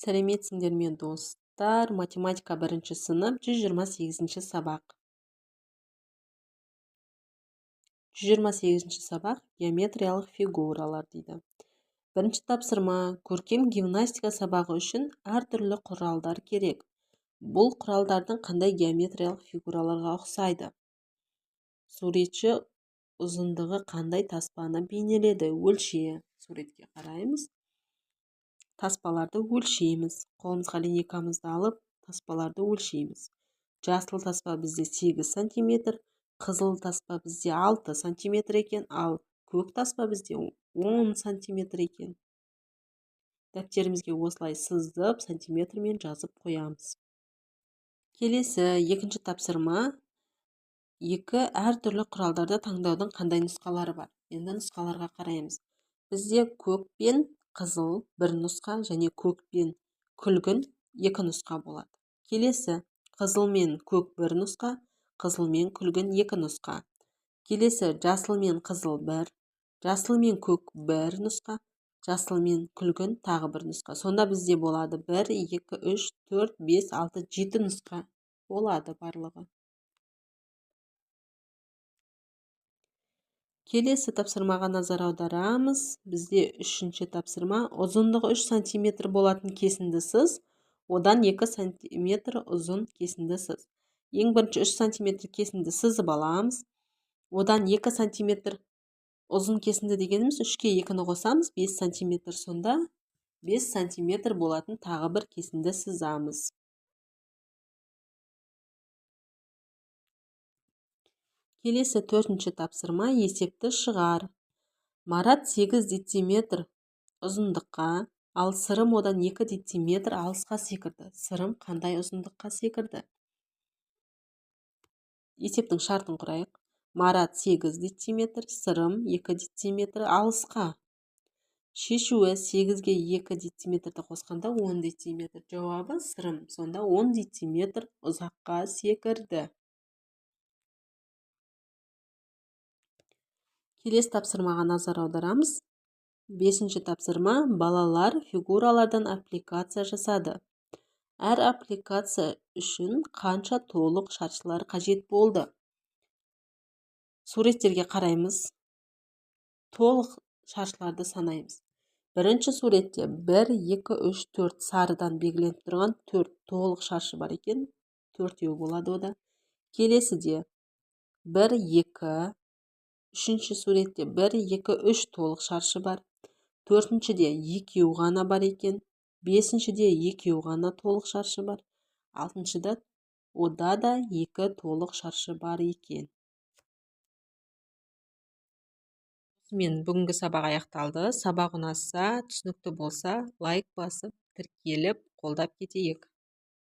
Сәлеметсіңдер ме достар, математика 1 сынып 128 сабақ. 128 сабақ геометриялық фигуралар дейді. Бірінші тапсырма: көркем гимнастика сабағы үшін әртүрлі құралдар керек. Бұл құралдардың қандай геометриялық фигураларға ұқсайды? Суретші ұзындығы қандай таспаны бейнеледі? Өлшеу. Суретке қараймыз. Таспаларды өлшейміз. Қолымызға линейкамызды алып, таспаларды өлшейміз. Жасыл таспа бізде 8 см, қызыл таспа бізде 6 см екен, ал көк таспа бізде 10 см екен. Дәптерімізге осылай сызып, сантиметрмен жазып қоямыз. Келесі, екінші тапсырма: екі әртүрлі құралдарды таңдаудың қандай нұсқалары бар? Енді нұсқаларға қараймыз. Бізде көк пен қызыл бір нұсқа және көк пен күлгін екі нұсқа болады. Келесі, қызыл мен көк бір нұсқа, қызыл мен күлгін екі нұсқа. Келесі, жасыл мен қызыл бір, жасыл мен көк бір нұсқа, жасыл мен күлгін тағы бір нұсқа. Сонда бізде болады 1, 2, 3, 4, 5, 6, 7 нұсқа болады барлығы. Келесі тапсырмаға назар аударамыз. Бізде үшінші тапсырма: ұзындығы 3 см болатын кесінді сыз, одан 2 см ұзын кесінді сыз. Ең бірінші 3 см кесінді сызып аламыз. Одан 2 см ұзын кесінді дегеніміз 3-ке 2-ні қосамыз, 5 см. Сонда 5 см болатын тағы бір кесінді сызамыз. Келесі төртінші тапсырма: есепті шығар. Марат 8 дециметр ұзындыққа, ал сырым одан 2 дециметр алысқа секірді. Сырым қандай ұзындыққа секірді? Есептің шартын құрайық. Марат 8 дециметр, сырым 2 дециметр алысқа. Шешуі: 8-ге 2 дециметрді қосқанда 10 дециметр. Жауабы сырым. Сонда 10 дециметр ұзаққа секірді. Келесі тапсырмаға назар аударамыз. 5-ші тапсырма: балалар фигуралардан аппликация жасады. Әр аппликация үшін қанша толық шаршылар қажет болды? Суреттерге қараймыз. Толық шаршыларды санаймыз. Бірінші суретте 1, 2, 3, 4 сарыдан белгіленіп тұрған 4 толық шаршы бар екен. 4-еу болады ода. Келесіде 1, 2, үшінші суретте 1, 2, 3 толық шаршы бар. Төртіншіде 2-еу ғана бар екен. Бесіншіде 2-еу ғана толық шаршы бар. Алтыншыда ода да 2 толық шаршы бар екен. Мен бүгінгі сабақ аяқталды. Сабақ ұнаса, түсінікті болса, лайк басып, тіркеліп, қолдап кетейік.